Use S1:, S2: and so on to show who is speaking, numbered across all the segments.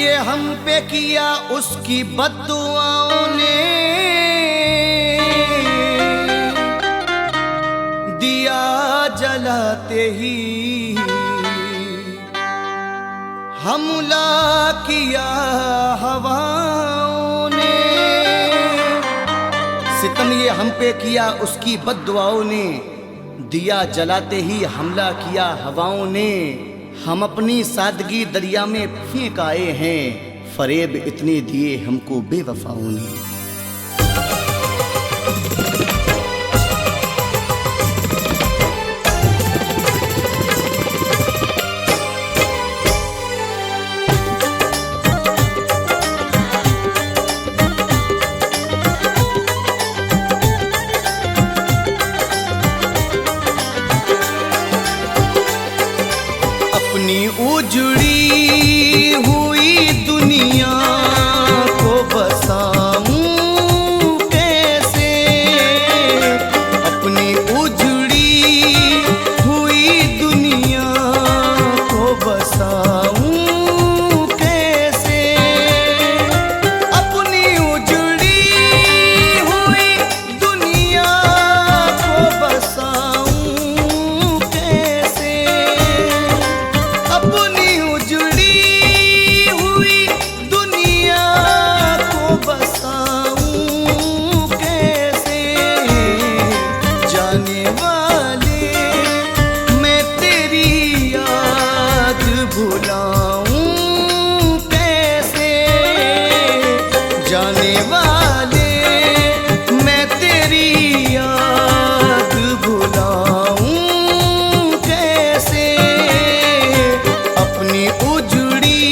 S1: ये हम पे किया उसकी बद्दुआओं ने, दिया जलाते ही हमला किया हवाओं ने। सितम ये हम पे किया उसकी बद्दुआओं ने, दिया जलाते ही हमला किया हवाओं ने। हम अपनी सादगी दरिया में फेंक आए हैं, फरेब इतने दिए हमको बेवफाओं ने। अपनी उजड़ी हुई दुनिया को बसाऊं कैसे, अपनी उजड़ी हुई दुनिया को बसाऊं कैसे, अपनी उजड़ी हुई दुनिया को बसाऊं कैसे, अपनी उजड़ी हुई दुनिया को बसाऊं कैसे। जाने वाले मैं तेरी याद भुलाऊं कैसे, जाने वाले मैं तेरी याद भुलाऊं कैसे, अपनी उजड़ी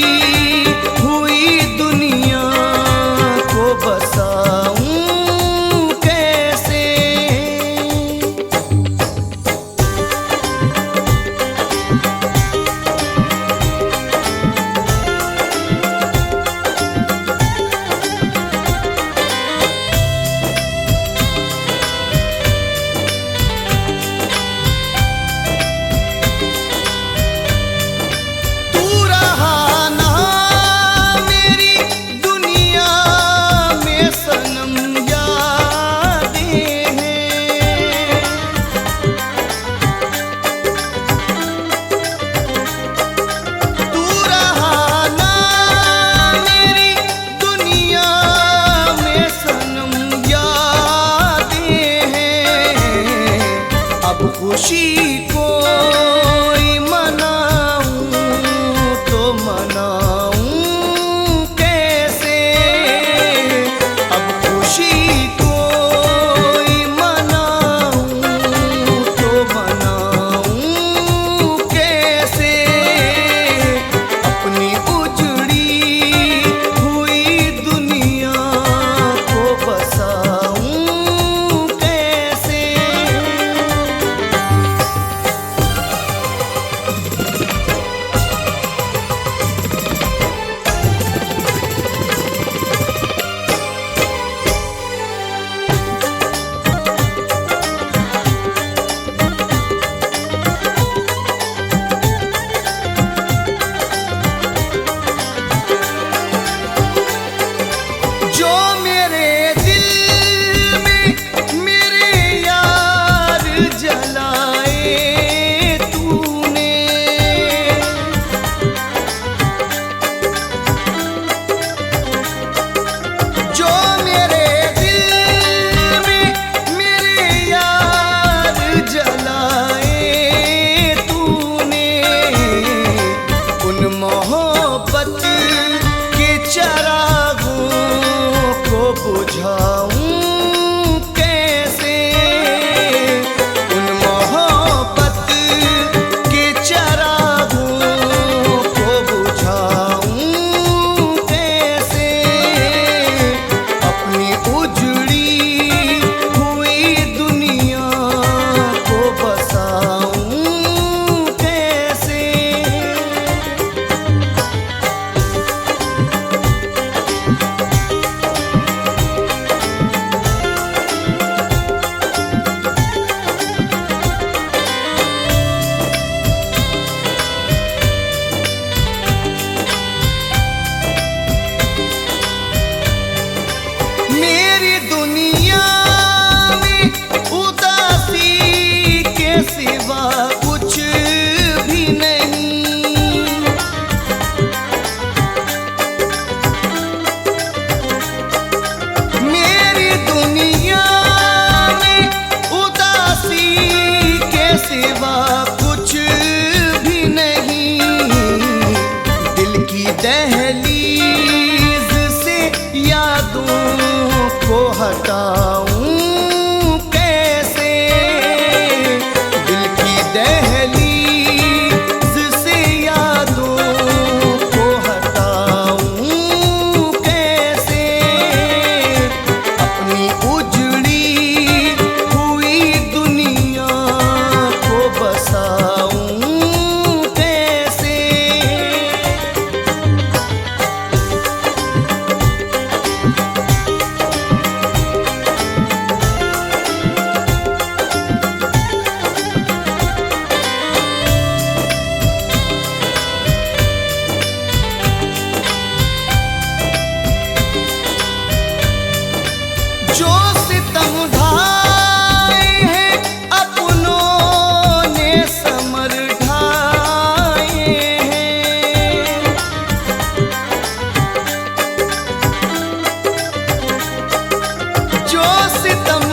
S1: हुई दुनिया को बसाऊं कैसे। खुशी कोई मनाऊं तो मनाऊं कैसे, अब खुशी कोई मनाऊं तो मनाऊं कैसे, अपनी उजड़ी हुई दुनिया को बसाऊं कैसे। जो मेरे दिल में मेरे यार जलाए तूने, जो मेरे दिल में मेरे यार जलाए तूने, उन मोहब्बत के चरागों को बुझाऊं कैसे, उन मोहब्बत के चरागों को बुझाऊं कैसे, अपनी उजड़ी हुई दुनिया को बसाऊं कैसे। को हटाऊं कैसे, दिल की दहलीज से यादों को हटाऊं कैसे, अपनी उजड़ी हुई दुनिया को बसाऊं कैसे। जो सितम ढाए हैं अपनों ने समर ढाए हैं, जो सितम